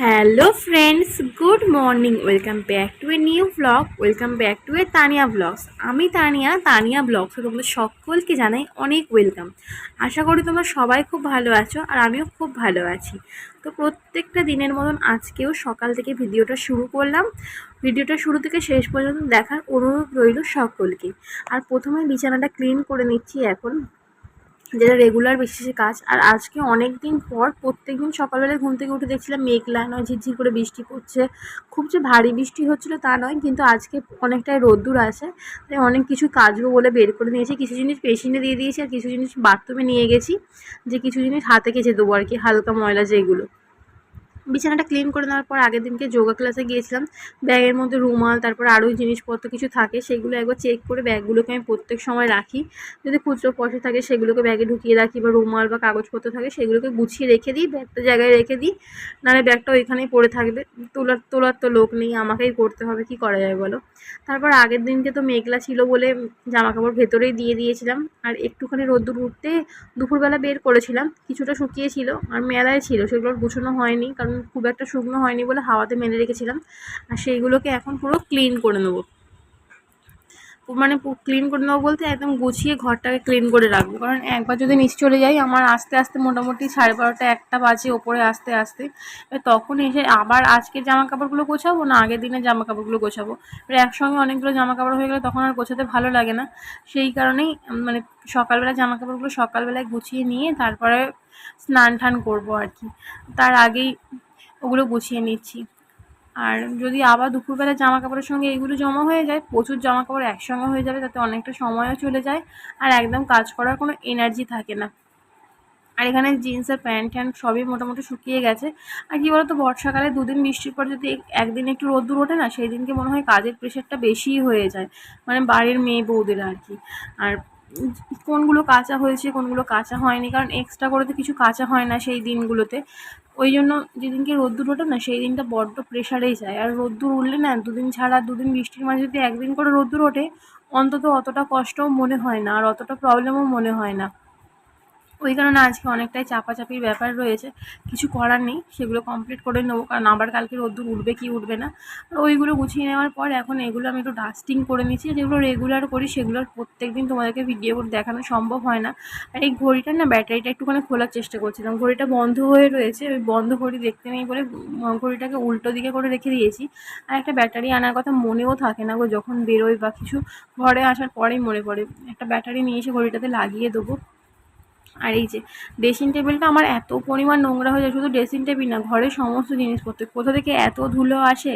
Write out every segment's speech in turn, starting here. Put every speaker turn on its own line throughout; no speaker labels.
Hello friends, good morning. Welcome back to a new blog. Welcome back to a Tania blogs. আমি তানিয়া ব্লগসে তোমাদের সকলকে জানাই অনেক ওয়েলকাম। আশা করি তোমরা সবাই খুব ভালো আছো, আর আমিও খুব ভালো আছি। তো প্রত্যেকটা দিনের মতন আজকেও সকাল থেকে ভিডিওটা শুরু করলাম। ভিডিওটা শুরু থেকে শেষ পর্যন্ত দেখার অনুরোধ রইল সকলকে। আর প্রথমে বিছানাটা ক্লিন করে নিচ্ছি এখন, যেটা রেগুলার বেসিসে কাজ। আর আজকে অনেক দিন পর প্রত্যেকদিন সকালবেলায় ঘুম থেকে উঠে দেখছিলাম মেঘলা নয়, ঝিরঝির করে বৃষ্টি পড়ছে। খুব যে ভারী বৃষ্টি হচ্ছিলো তা নয়, কিন্তু আজকে অনেকটাই রোদ্দুর আছে, তাই অনেক কিছু কাচবো বলে বের করে নিয়েছি। কিছু জিনিস বেসিনে দিয়ে দিয়েছি, আর কিছু জিনিস বাথরুমে নিয়ে গেছি, যে কিছু জিনিস হাতে কেচে দেবো আর কি, হালকা ময়লা যেগুলো। বিছানাটা ক্লিন করে নেওয়ার পর আগের দিনকে যোগা ক্লাসে গিয়েছিলাম। ব্যাগের মধ্যে রুমাল, তারপর আরও জিনিসপত্র কিছু থাকে, সেগুলো একবার চেক করে ব্যাগগুলোকে আমি প্রত্যেক সময় রাখি। যদি খুচরো পয়সা থাকে সেগুলোকে ব্যাগে ঢুকিয়ে রাখি, বা রুমাল বা কাগজপত্র থাকে সেগুলোকে গুছিয়ে রেখে দিই, ব্যাগটা জায়গায় রেখে দিই। নাহলে ব্যাগটা ওইখানেই পড়ে থাকবে। তোলার তো লোক নেই, আমাকেই করতে হবে, কি করা যায় বলো। তারপর আগের দিনকে তো মেঘলা ছিল বলে জামা কাপড় ভেতরেই দিয়ে দিয়েছিলাম। আর একটুখানি রোদ্দুর উঠতে দুপুরবেলা বের করেছিলাম, কিছুটা শুকিয়েছিল আর মেলায় ছিল, সেগুলো গুছানো হয়নি, কারণ খুব একটা শুকনো হয়নি বলে হাওয়াতে মেলে রেখেছিলাম। আর সেইগুলোকে এখন পুরো ক্লিন করে নেবো। মানে ক্লিন করে নেবো বলতে একদম গুছিয়ে ঘরটাকে ক্লিন করে রাখবো, কারণ একবার যদি নিচে চলে যাই আমার আস্তে আস্তে মোটামুটি 12:30 1টা বাজে ওপরে আসতে আসতে। তখন এসে আবার আজকের জামা কাপড়গুলো গোছাবো না আগের দিনের জামা কাপড়গুলো গোছাবো, এবার একসঙ্গে অনেকগুলো জামা কাপড় হয়ে গেলে তখন আর গোছাতে ভালো লাগে না। সেই কারণেই মানে সকালবেলা জামা কাপড়গুলো সকালবেলায় গুছিয়ে নিয়ে তারপরে স্নান টান করবো আর কি, তার আগেই ওগুলো গুছিয়ে নিচ্ছি। আর যদি আবার দুপুরবেলা জামা কাপড়ের সঙ্গে এইগুলো জমা হয়ে যায়, প্রচুর জামা কাপড় একসঙ্গে হয়ে যাবে, তাতে অনেকটা সময়ও চলে যায়, আর একদম কাজ করার কোনো এনার্জি থাকে না। আর এখানে জিন্সের প্যান্ট ট্যান্ট সবই মোটামুটি শুকিয়ে গেছে। আর কী বলতো, বর্ষাকালে দুদিন বৃষ্টির পর যদি একদিন একটু রোদ্দুর ওঠে না, সেই দিনকে মনে হয় কাজের প্রেশারটা বেশিই হয়ে যায়, মানে বাড়ির মেয়ে বউদের আর কি। আর কোনগুলো কাঁচা হয়েছে কোনগুলো কাঁচা হয়নি, কারণ এক্সট্রা করে তো কিছু কাঁচা হয় না সেই দিনগুলোতে। ওই জন্য যেদিনকে রোদ্দুর ওঠে না সেই দিনটা বড্ড প্রেশারেই যায়। আর রোদ্দুর উঠলে না, দুদিন ছাড়া দুদিন বৃষ্টির মাঝে যদি একদিন করে রোদ্দুর ওঠে, অন্তত অতটা কষ্টও মনে হয় না, আর অতটা প্রবলেমও মনে হয় না। ওই কারণে আজকে অনেকটাই চাপাচাপির ব্যাপার রয়েছে। কিছু করার নেই, সেগুলো কমপ্লিট করে নেবো, কারণ আবার কালকে রোদ্দুর উঠবে কি উঠবে না। আর ওইগুলো গুছিয়ে নেওয়ার পর এখন এগুলো আমি একটু ডাস্টিং করে নিচ্ছি। যেগুলো রেগুলার করি সেগুলোর প্রত্যেকদিন তোমাদেরকে ভিডিও করে দেখানো সম্ভব হয় না। আর এই ঘড়িটার না ব্যাটারিটা একটুখানি খোলার চেষ্টা করছিলাম, ঘড়িটা বন্ধ হয়ে রয়েছে, ওই বন্ধ ঘড়ি দেখতে নেই বলে ঘড়িটাকে উল্টো দিকে করে রেখে দিয়েছি। আর একটা ব্যাটারি আনার কথা মনেও থাকে না গো, যখন বেরোই বা কিছু ঘরে আসার পরেই মনে পড়ে একটা ব্যাটারি নিয়ে এসে ঘড়িটাতে লাগিয়ে দেবো। আর এই যে ড্রেসিং টেবিলটা আমার এত পরিমাণ নোংরা হয়ে যায়, শুধু ড্রেসিং টেবিল না, ঘরের সমস্ত জিনিসপত্র কোথা থেকে এত ধুলো আসে।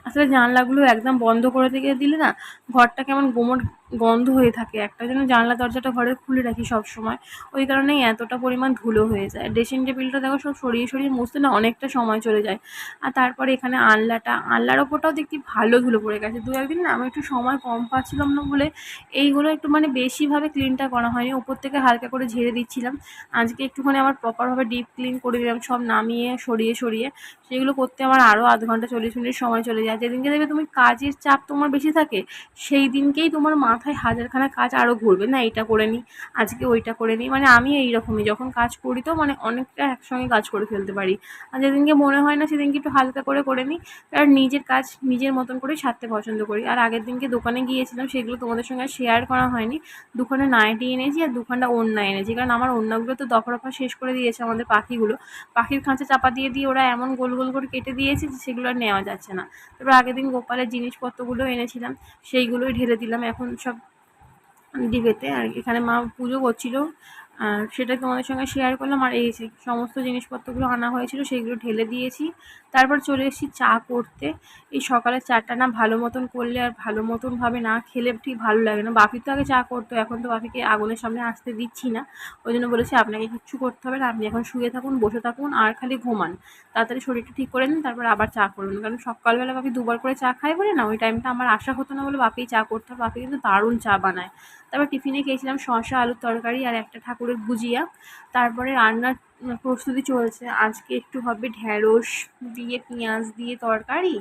আসলে জানলাগুলো একদম বন্ধ করে থেকে দিলে না, ঘরটা কেমন গোমট গন্ধ হয়ে থাকে। একটা জন্য জানলা দরজাটা ঘরের খুলে রাখি সব সময়, ওই কারণেই এতটা পরিমাণ ধুলো হয়ে যায়। ড্রেসিং টেবিলটা দেখো সব সরিয়ে সরিয়ে মুছতে না অনেকটা সময় চলে যায়। আর তারপরে এখানে আনলার ওপরটাও দেখি ভালো ধুলো পড়ে গেছে। দু একদিন না আমি একটু সময় কম পাচ্ছিলাম না বলে এইগুলো একটু মানে বেশিভাবে ক্লিনটা করা হয়নি, ওপর থেকে হালকা করে ঝেড়ে দিচ্ছিলাম। আজকে একটুখানি আমার প্রপারভাবে ডিপ ক্লিন করে দিলাম, সব নামিয়ে সরিয়ে সরিয়ে। সেগুলো করতে আমার আরও আধ ঘন্টা 40 মিনিট সময় চলে যায়। যেদিনকে দেখবে তুমি কাজের চাপ তোমার বেশি থাকে, সেই দিনকেই তোমার মাথায় হাজারখানা কাজ আরও ঘুরবে, না এটা করে নিই, আজকে ওইটা করে নিই। মানে আমি এইরকমই, যখন কাজ করি তো মানে অনেকটা একসঙ্গে কাজ করে ফেলতে পারি। আর যেদিনকে মনে হয় না সেদিনকে একটু হালকা করে নিই। কারণ নিজের কাজ নিজের মতন করেই সারতে পছন্দ করি। আর আগের দিনকে দোকানে গিয়েছিলাম, সেগুলো তোমাদের সঙ্গে শেয়ার করা হয়নি। দুখানা নাইটি এনেছি আর দুখানা ওড়না এনেছি, কারণ আমার ওড়নাগুলো তো দফা রফা শেষ করে দিয়েছে আমাদের পাখিগুলো। পাখির খাঁচা চাপা দিয়ে দিয়ে ওরা এমন গোল গোল করে কেটে দিয়েছে যে সেগুলো আর নেওয়া যাচ্ছে না। তারপর আগের দিন গোপালের জিনিসপত্রগুলো এনেছিলাম, সেইগুলোই ঢেলে দিলাম এখন সব ডিবেতে। আর এখানে মা পুজো করছিল, আর সেটা তোমাদের সঙ্গে শেয়ার করলাম। আর এই যে সমস্ত জিনিসপত্রগুলো আনা হয়েছিল সেইগুলো ঢেলে দিয়েছি। তারপর চলে এসেছি চা করতে। এই সকালের চাটা না ভালো মতন করলে আর ভালো মতনভাবে না খেলে ঠিক ভালো লাগে না। বাপি তো আগে চা করতো, এখন তো বাপিকে আগুনের সামনে আসতে দিচ্ছি না। ওই জন্য বলেছি আপনাকে কিচ্ছু করতে হবে না, আপনি এখন শুয়ে থাকুন, বসে থাকুন আর খালি ঘুমান, তাড়াতাড়ি শরীরটা ঠিক করে নিন, তারপর আবার চা করুন। কারণ সকালবেলা বাপি দুবার করে চা খায় বলে না, ওই টাইমটা আমার আশা হতো না বলে বাপি চা করতে হবে। বাপি কিন্তু দারুণ চা বানায়। তারপর টিফিনে খেয়েছিলাম শসা আলুর তরকারি আর একটা ঠাকুরের গুজিয়া। তারপরে রান্নার প্রস্তুতি চলছে। আজকে একটু হবে ঢ্যাঁড়স দিয়ে পেঁয়াজ দিয়ে তরকারি,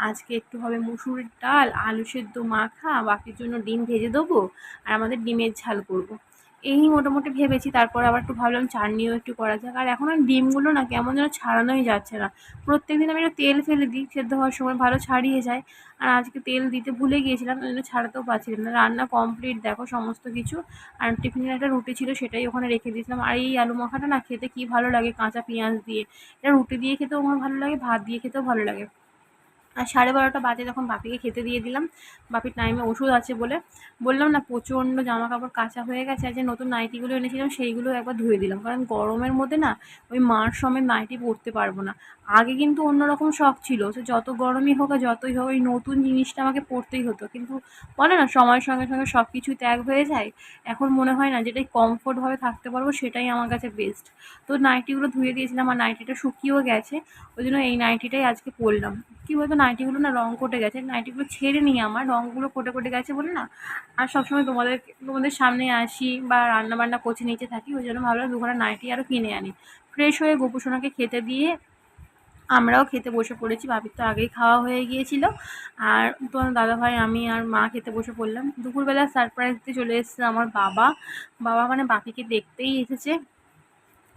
আজকে একটু হবে মুসুরির ডাল, আলু সেদ্ধ মাখা, বাকির জন্য ডিম ভেজে দেবো, আর আমাদের ডিমের ঝাল করব। এই মোটামুটি ভেবেছি। তারপরে আবার একটু ভাবলাম চাটনিও একটু করা যাক। আর এখন আর ডিমগুলো না কেমন যেন ছাড়ানোই যাচ্ছে না। প্রত্যেকদিন আমি একটু তেল ফেলে দিই, সেদ্ধ হওয়ার সময় ভালো ছাড়িয়ে যায়। আর আজকে তেল দিতে ভুলে গিয়েছিলাম, ওই জন্য ছাড়াতেও পারছিলাম না। রান্না কমপ্লিট দেখো সমস্ত কিছু। আর টিফিনের একটা রুটি ছিল, সেটাই ওখানে রেখে দিয়েছিলাম। আর এই আলু মাখাটা না খেতে কী ভালো লাগে কাঁচা পেঁয়াজ দিয়ে। এটা রুটি দিয়ে খেতেও আমার ভালো লাগে, ভাত দিয়ে খেতেও ভালো লাগে। আর 12:30 বাজে তখন বাপিকে খেতে দিয়ে দিলাম। বাপির টাইমে ওষুধ আছে বলে। বললাম না প্রচণ্ড জামা কাপড় কাচা হয়ে গেছে। আর যে নতুন নাইটিগুলো এনেছিলাম সেইগুলো একবার ধুয়ে দিলাম, কারণ গরমের মধ্যে না ওই মার সমেত নাইটি পরতে পারবো না। আগে কিন্তু অন্যরকম শখ ছিল, সে যত গরমই হোক আর যতই হোক ওই নতুন জিনিসটা আমাকে পরতেই হতো। কিন্তু বলে না সময়ের সঙ্গে সঙ্গে সব কিছুই ত্যাগ হয়ে যায়। এখন মনে হয় না যেটাই কমফোর্টভাবে থাকতে পারবো সেটাই আমার কাছে বেস্ট। তো নাইটিগুলো ধুয়ে দিয়েছিলাম আর নাইটিটা শুকিয়েও গেছে, ওই জন্য এই নাইটিটাই আজকে পরলাম। কী বলতো নাইটিগুলো না রঙ কোটে গেছে, নাইটিগুলো ছেড়ে নিই, আমার রঙগুলো কোটে গেছে বলে না। আর সবসময় তোমাদের সামনে আসি বা রান্নাবান্না করছি নিচে থাকি, ওই জন্য ভাবলাম দুখানা নাইটি আরও কিনে আনি। ফ্রেশ হয়ে গোপুসোনাকে খেতে দিয়ে আমরাও খেতে বসে পড়েছি। বাপির তো আগেই খাওয়া হয়ে গিয়েছিল। আর তোমার দাদাভাই, আমি আর মা খেতে বসে পড়লাম। দুপুরবেলা সারপ্রাইজ দিতে চলে এসেছে আমার বাবা। বাবা মানে বাপিকে দেখতেই এসেছে।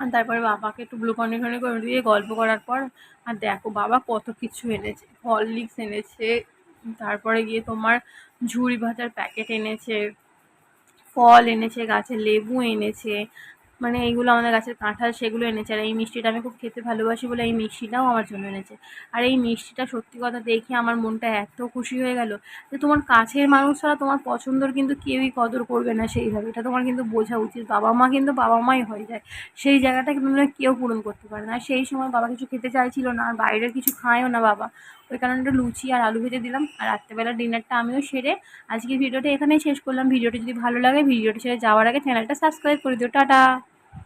আর তারপরে বাবাকে একটু গ্লুকন-ডি করে দিয়ে গল্প করার পর, আর দেখো বাবা কত কিছু এনেছে। হরলিক্স এনেছে, তারপরে গিয়ে তোমার ঝুড়ি ভাজার প্যাকেট এনেছে, ফল এনেছে, গাছের লেবু এনেছে, মানে এইগুলো আমাদের গাছের কাঁঠাল সেগুলো এনেছে। আর এই মিষ্টিটা আমি খুব খেতে ভালোবাসি বলে এই মিষ্টিটাও আমার জন্য এনেছে। আর এই মিষ্টিটা সত্যি কথা দেখে আমার মনটা এত খুশি হয়ে গেল যে তোমার কাছের মানুষ ছাড়া তোমার পছন্দর কিন্তু কেউই কদর করবে না সেইভাবে। এটা তোমার কিন্তু বোঝা উচিত। বাবা মা কিন্তু বাবা মাই হয়ে যায়, সেই জায়গাটা কিন্তু কেউ পূরণ করতে পারে না। আর সেই সময় বাবা কিছু খেতে চাইছিল না, আর বাইরের কিছু খায়ও না বাবা, ওই কারণে একটু লুচি আর আলু ভেজে দিলাম। আর রাত্রেবেলার ডিনারটা আমিও সেরে আজকের ভিডিওটা এখানেই শেষ করলাম। ভিডিওটা যদি ভালো লাগে ভিডিওটা ছেড়ে যাওয়ার আগে চ্যানেলটা সাবস্ক্রাইব করে দিও। টাটা।